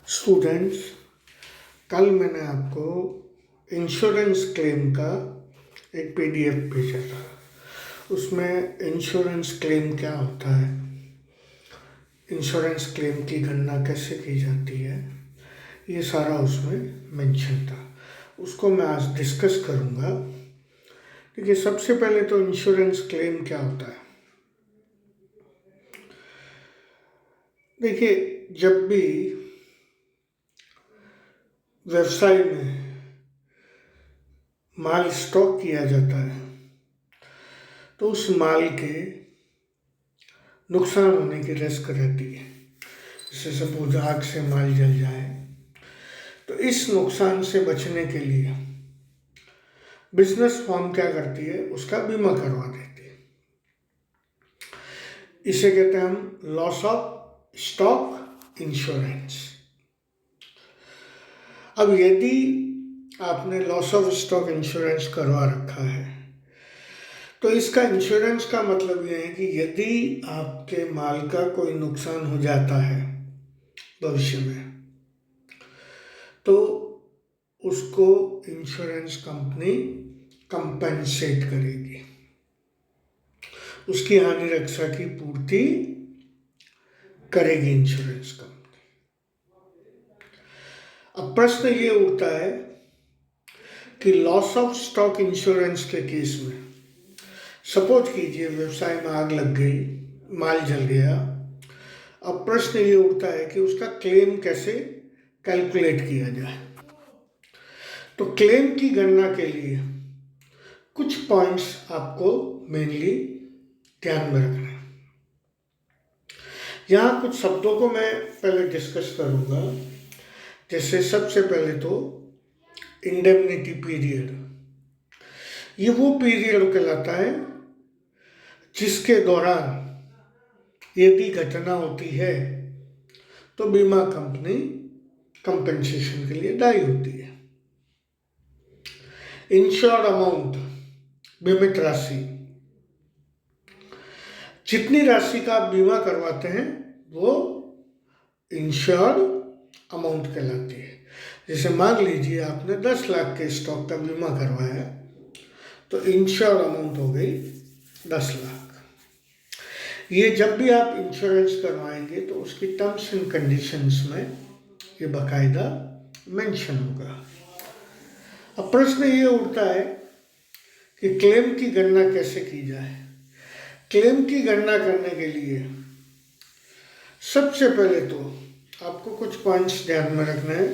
Students, कल मैंने आपको इंश्योरेंस क्लेम का एक पीडीएफ भेजा था। उसमें इंश्योरेंस क्लेम क्या होता है, इंश्योरेंस क्लेम की गणना कैसे की जाती है, ये सारा उसमें मेंशन था। उसको मैं आज डिस्कस करूँगा। देखिए, सबसे पहले तो इंश्योरेंस क्लेम क्या होता है। देखिए, जब भी व्यवसाय में माल स्टॉक किया जाता है तो उस माल के नुकसान होने की रिस्क रहती है। जैसे सपोज आग से माल जल जाए, तो इस नुकसान से बचने के लिए बिजनेस फर्म क्या करती है, उसका बीमा करवा देती है। इसे कहते हैं हम लॉस ऑफ स्टॉक इंश्योरेंस। अब यदि आपने लॉस ऑफ स्टॉक इंश्योरेंस करवा रखा है तो इसका इंश्योरेंस का मतलब ये है कि यदि आपके माल का कोई नुकसान हो जाता है भविष्य में, तो उसको इंश्योरेंस कंपनी कंपेंसेट करेगी, उसकी हानि रक्षा की पूर्ति करेगी इंश्योरेंस कंपनी। अब प्रश्न ये उठता है कि लॉस ऑफ स्टॉक इंश्योरेंस के केस में सपोज कीजिए व्यवसाय में आग लग गई, माल जल गया। अब प्रश्न ये उठता है कि उसका क्लेम कैसे कैलकुलेट किया जाए। तो क्लेम की गणना के लिए कुछ पॉइंट्स आपको मेनली ध्यान में रखना है। यहाँ कुछ शब्दों को मैं पहले डिस्कस करूँगा। जैसे सबसे पहले तो इंडेमनिटी पीरियड, ये वो पीरियड कहलाता है जिसके दौरान यदि घटना होती है तो बीमा कंपनी कंपेंसेशन के लिए दायी होती है। इंश्योर्ड अमाउंट, बीमित राशि, जितनी राशि का आप बीमा करवाते हैं वो इंश्योर्ड अमाउंट कहलाती है। जैसे मान लीजिए आपने 10 लाख के स्टॉक का बीमा करवाया, तो इंश्योर्ड अमाउंट हो गई 10 लाख। ये जब भी आप इंश्योरेंस करवाएंगे तो उसकी टर्म्स एंड कंडीशंस में ये बाकायदा मेंशन होगा। अब प्रश्न ये उठता है कि क्लेम की गणना कैसे की जाए। क्लेम की गणना करने के लिए सबसे पहले तो आपको कुछ पॉइंट्स ध्यान में रखना है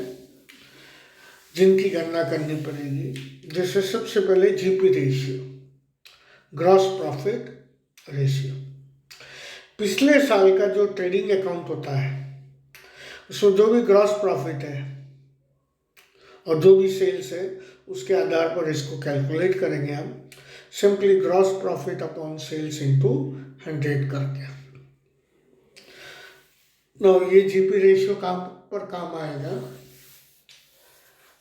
जिनकी गणना करनी पड़ेगी। जैसे सबसे पहले GP ratio, gross profit ratio. पिछले साल का जो ट्रेडिंग अकाउंट होता है उसमें जो भी ग्रॉस प्रॉफिट है और जो भी सेल्स है उसके आधार पर इसको कैलकुलेट करेंगे हम simply gross profit upon sales into 100 करके। ना ये जीपी रेशियो काम आएगा।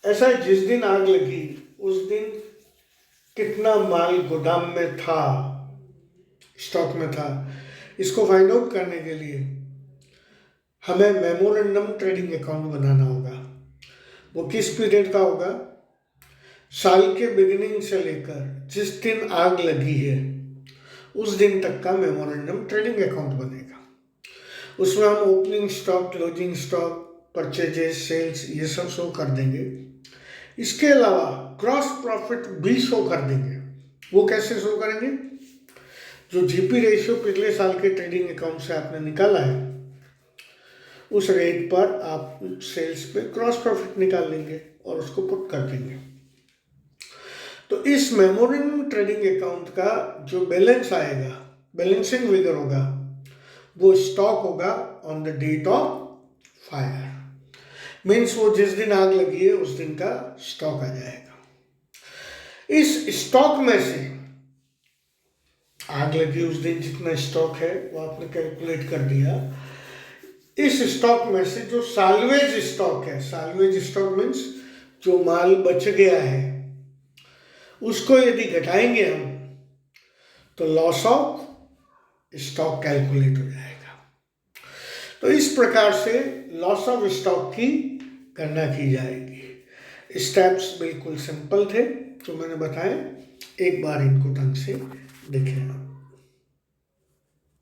ऐसा है, जिस दिन आग लगी उस दिन कितना माल गोदाम में था, स्टॉक में था, इसको फाइंड आउट करने के लिए हमें मेमोरेंडम ट्रेडिंग अकाउंट बनाना होगा। वो किस पीरियड का होगा, साल के बिगिनिंग से लेकर जिस दिन आग लगी है उस दिन तक का मेमोरेंडम ट्रेडिंग अकाउंट बनेगा। उसमें हम opening stock, closing stock, purchases, sales, ये सब शो कर देंगे। इसके अलावा क्रॉस प्रॉफिट भी शो कर देंगे। वो कैसे शो करेंगे, जो जीपी रेशियो पिछले साल के ट्रेडिंग अकाउंट से आपने निकाला है उस रेट पर आप सेल्स पे क्रॉस प्रॉफिट निकाल लेंगे और उसको पुट कर देंगे। तो इस मेमोरेंडम ट्रेडिंग अकाउंट का जो बैलेंस आएगा, बैलेंसिंग फिगर होगा, वो स्टॉक होगा on the date of fire. Means वो जिस दिन आग लगी है उस दिन का स्टॉक आ जाएगा। इस स्टॉक में से आग लगी उस दिन जितना स्टॉक है वो आपने कैलकुलेट कर दिया। इस स्टॉक में से जो साल्वेज स्टॉक है, साल्वेज स्टॉक मीन्स जो माल बच गया है, उसको यदि घटाएंगे हम तो लॉस ऑफ स्टॉक कैलकुलेट हो जाएगा। तो इस प्रकार से लॉस ऑफ स्टॉक की गणना की जाएगी। स्टेप्स बिल्कुल सिंपल थे जो मैंने बताए, एक बार इनको ढंग से देखें।